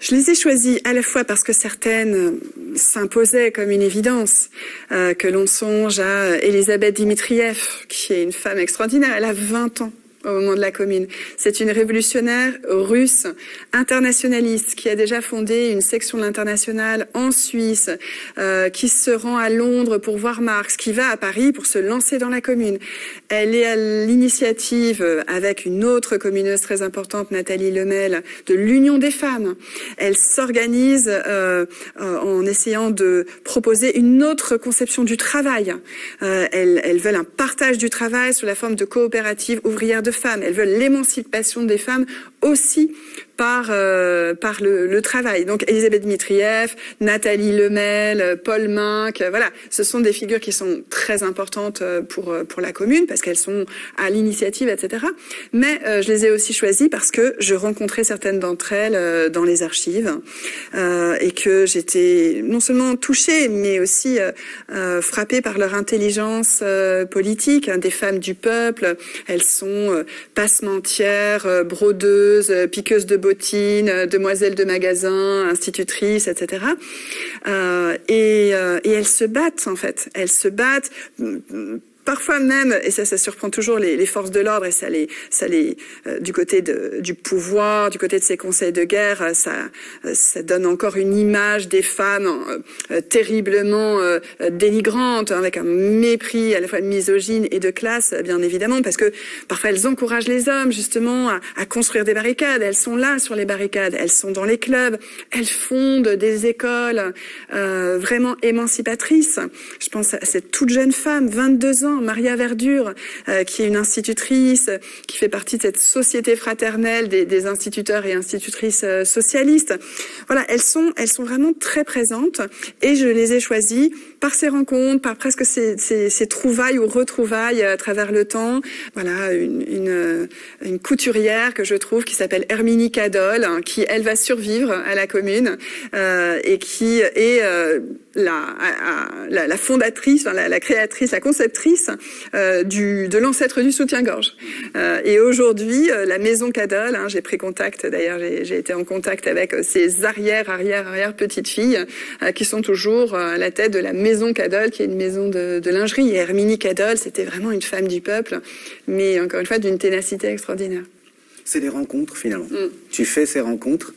Je les ai choisies à la fois parce que certaines s'imposaient comme une évidence, que l'on songe à Elisabeth Dimitriev, qui est une femme extraordinaire. Elle a 20 ans au moment de la Commune. C'est une révolutionnaire russe, internationaliste, qui a déjà fondé une section de l'Internationale en Suisse, qui se rend à Londres pour voir Marx, qui va à Paris pour se lancer dans la Commune. Elle est à l'initiative, avec une autre communeuse très importante, Nathalie Lemel, de l'Union des femmes. Elle s'organise en essayant de proposer une autre conception du travail. Elles veulent un partage du travail sous la forme de coopératives ouvrières de femmes. Elles veulent l'émancipation des femmes aussi par le travail. Donc Elisabeth Dimitriev, Nathalie Lemel, Paul Minck, voilà, ce sont des figures qui sont très importantes pour la Commune parce qu'elles sont à l'initiative, etc. Mais je les ai aussi choisies parce que je rencontrais certaines d'entre elles dans les archives et que j'étais non seulement touchée mais aussi frappée par leur intelligence politique, hein, des femmes du peuple. Elles sont passementières, brodeuses, piqueuses de bottines, demoiselles de magasin, institutrices, etc. Et elles se battent, en fait. Elles se battent. Parfois même, et ça surprend toujours les forces de l'ordre, et ça les du côté du pouvoir, du côté de ces conseils de guerre, ça donne encore une image des femmes terriblement dénigrantes, avec un mépris à la fois misogyne et de classe, bien évidemment, parce que parfois elles encouragent les hommes justement à construire des barricades. Elles sont là sur les barricades, elles sont dans les clubs, elles fondent des écoles vraiment émancipatrices. Je pense à cette toute jeune femme, 22 ans, Maria Verdure, qui est une institutrice, qui fait partie de cette société fraternelle des instituteurs et institutrices socialistes. Voilà, elles sont vraiment très présentes et je les ai choisies par ces rencontres, par presque ces trouvailles ou retrouvailles à travers le temps. Voilà, une couturière que je trouve qui s'appelle Herminie Cadol, hein, qui elle va survivre à la Commune et qui est la fondatrice, enfin, la créatrice, la conceptrice de l'ancêtre du soutien-gorge. Et aujourd'hui, la maison Cadol, hein, j'ai pris contact, d'ailleurs j'ai été en contact avec ses arrière petites filles qui sont toujours à la tête de la maison Cadol, qui est une maison de lingerie. Et Herminie Cadol, c'était vraiment une femme du peuple, mais encore une fois d'une ténacité extraordinaire. C'est des rencontres finalement. Tu fais ces rencontres.